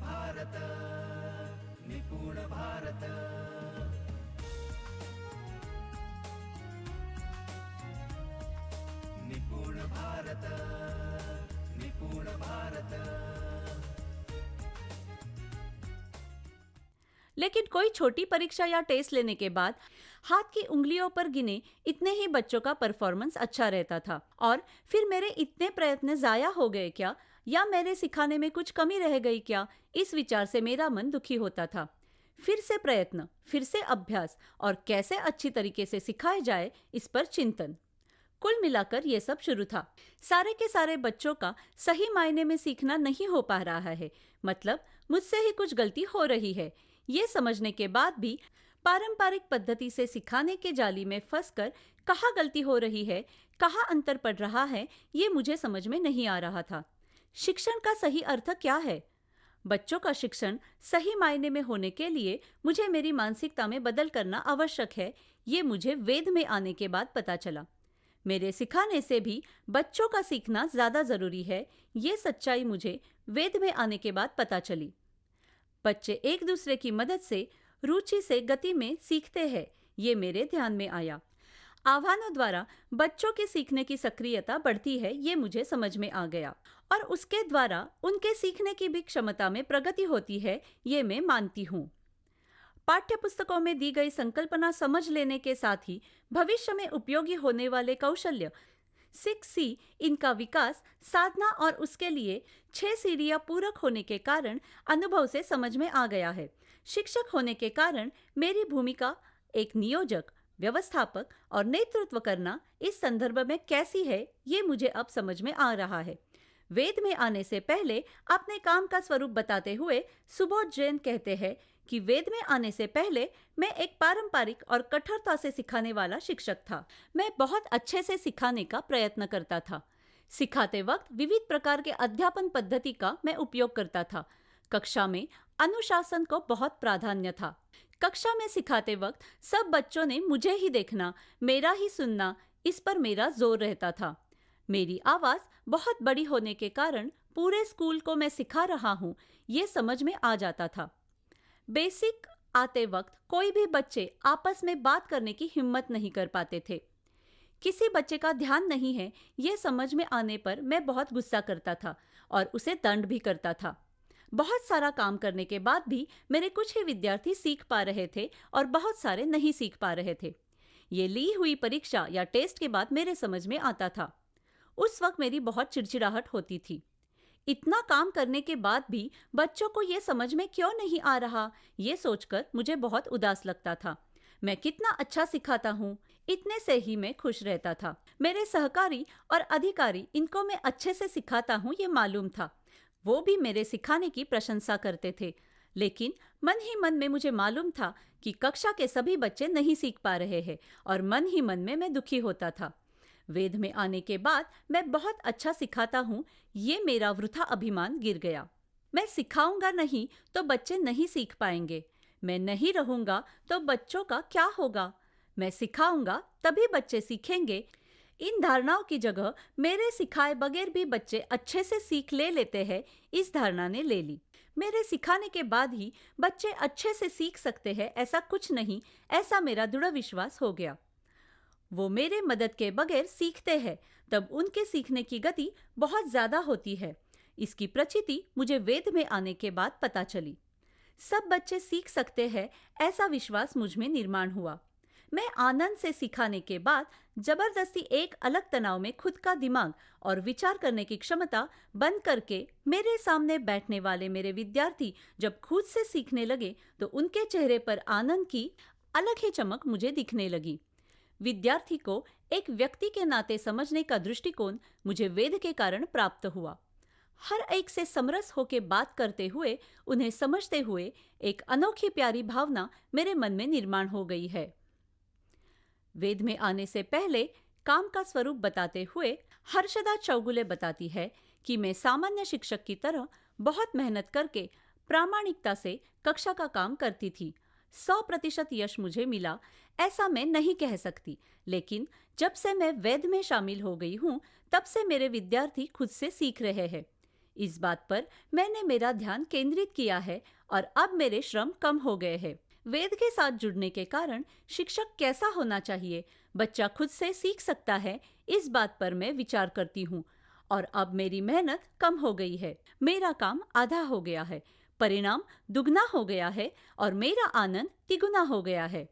भारत निपुण भारत निपुण भारत निपुण भारत। लेकिन कोई छोटी परीक्षा या टेस्ट लेने के बाद हाथ की उंगलियों पर गिने इतने ही बच्चों का परफॉर्मेंस अच्छा रहता था और फिर मेरे इतने प्रयत्न जाया हो गए क्या, या मेरे सिखाने में कुछ कमी रह गई क्या, इस विचार से मेरा मन दुखी होता था। फिर से प्रयत्न, फिर से अभ्यास और कैसे अच्छी तरीके से सिखाया जाए, इस पर चिंतन। कुल मिलाकर ये सब शुरू था। सारे के सारे बच्चों का सही मायने में सीखना नहीं हो पा रहा है, मतलब मुझसे ही कुछ गलती हो रही है। ये समझने के बाद भी पारंपरिक पद्धति से सिखाने के जाली में फंसकर कहाँ गलती हो रही है, कहाँ अंतर पड़ रहा है, ये मुझे समझ में नहीं आ रहा था। शिक्षण का सही अर्थ क्या है? बच्चों का शिक्षण सही मायने में होने के लिए मुझे मेरी मानसिकता में बदल करना आवश्यक है। ये मुझे वेद में आने के बाद पता चला। मेरे सिखाने से भी बच्चों का सीखना ज्यादा जरूरी है, ये सच्चाई मुझे वेद में आने के बाद पता चली। बच्चे एक दूसरे की मदद से रुचि से गति में सीखते हैं, ये मेरे ध्यान में आया। आह्वानों द्वारा बच्चों के सीखने की सक्रियता बढ़ती है, ये मुझे समझ में आ गया, और उसके द्वारा उनके सीखने की भी क्षमता में प्रगति होती है, ये मैं मानती हूँ। पाठ्य पुस्तकों में दी गई संकल्पना समझ लेने के साथ ही भविष्य में उपयोगी होने वाले कौशल्य 6C, इनका विकास साधना और उसके लिए 6 सीढ़ियां पूरक होने के कारण अनुभव से समझ में आ गया है। शिक्षक होने के कारण मेरी भूमिका एक नियोजक, व्यवस्थापक और नेतृत्व करना इस संदर्भ में कैसी है, ये मुझे अब समझ में आ रहा है। वेद में आने से पहले अपने काम का स्वरूप बताते हुए सुबोध जैन कहते हैं कि वेद में आने से पहले मैं एक पारंपरिक और कठोरता से सिखाने वाला शिक्षक था। मैं बहुत अच्छे से सिखाने का प्रयत्न करता था। सिखाते वक्त विविध प्रकार के अध्यापन पद्धति का मैं उपयोग करता था। कक्षा में अनुशासन को बहुत प्राधान्य था। कक्षा में सिखाते वक्त सब बच्चों ने मुझे ही देखना, मेरा ही सुनना, इस पर मेरा जोर रहता था। मेरी आवाज बहुत बड़ी होने के कारण पूरे स्कूल को मैं सिखा रहा हूँ, ये समझ में आ जाता था। बेसिक आते वक्त कोई भी बच्चे आपस में बात करने की हिम्मत नहीं कर पाते थे। किसी बच्चे का ध्यान नहीं है, ये समझ में आने पर मैं बहुत गुस्सा करता था और उसे दंड भी करता था। बहुत सारा काम करने के बाद भी मेरे कुछ ही विद्यार्थी सीख पा रहे थे और बहुत सारे नहीं सीख पा रहे थे। ये ली हुई परीक्षा या टेस्ट के बाद मेरे समझ में आता था। उस वक्त मेरी बहुत चिड़चिड़ाहट होती थी। इतना काम करने के बाद भी बच्चों को ये समझ में क्यों नहीं आ रहा, ये सोचकर मुझे बहुत उदास लगता था। मैं कितना अच्छा सिखाता हूँ, इतने से ही मैं खुश रहता था। मेरे सहकारी और अधिकारी, इनको मैं अच्छे से सिखाता हूँ, ये मालूम था। वो भी मेरे सिखाने की प्रशंसा करते थे, लेकिन मन ही मन में मुझे मालूम था कि कक्षा के सभी बच्चे नहीं सीख पा रहे हैं और मन ही मन में मैं दुखी होता था। वेद में आने के बाद मैं बहुत अच्छा सिखाता हूँ, ये मेरा वृथा अभिमान गिर गया। मैं सिखाऊंगा नहीं तो बच्चे नहीं सीख पाएंगे। मैं नहीं रहूंगा तो बच्चों का क्या होगा। मैं सिखाऊंगा तभी बच्चे सीखेंगे। इन धारणाओं की जगह मेरे सिखाए बगैर भी बच्चे अच्छे से सीख ले लेते हैं, इस धारणा ने ले ली। मेरे सिखाने के बाद ही बच्चे अच्छे से सीख सकते हैं, ऐसा कुछ नहीं, ऐसा मेरा दृढ़ विश्वास हो गया। वो मेरे मदद के बगैर सीखते हैं, तब उनके सीखने की गति बहुत ज्यादा होती है। इसकी प्रचिति मुझे वेद में आने के बाद पता चली। सब बच्चे सीख सकते हैं, ऐसा विश्वास मुझ में निर्माण हुआ। मैं आनंद से सिखाने के बाद जबरदस्ती एक अलग तनाव में खुद का दिमाग और विचार करने की क्षमता बंद करके मेरे सामने बैठने वाले मेरे विद्यार्थी जब खुद से सीखने लगे तो उनके चेहरे पर आनंद की अलग ही चमक मुझे दिखने लगी। विद्यार्थी को एक व्यक्ति के नाते समझने का दृष्टिकोण मुझे वेद के कारण प्राप्त हुआ। हर एक से समरस होकर बात करते हुए, उन्हें समझते हुए एक अनोखी प्यारी भावना मेरे मन में निर्माण हो गई है। वेद में आने से पहले काम का स्वरूप बताते हुए हर्षदा चौगुले बताती है कि मैं सामान्य शिक्षक की तरह बहुत मेहनत करके प्रामाणिकता से कक्षा का काम करती थी। 100% यश मुझे मिला ऐसा मैं नहीं कह सकती, लेकिन जब से मैं वेद में शामिल हो गई हूँ तब से मेरे विद्यार्थी खुद से सीख रहे हैं। इस बात पर मैंने मेरा ध्यान केंद्रित किया है और अब मेरे श्रम कम हो गए हैं। वेद के साथ जुड़ने के कारण शिक्षक कैसा होना चाहिए, बच्चा खुद से सीख सकता है, इस बात पर मैं विचार करती हूँ और अब मेरी मेहनत कम हो गई है। मेरा काम आधा हो गया है, परिणाम दुगना हो गया है और मेरा आनंद तिगुना हो गया है।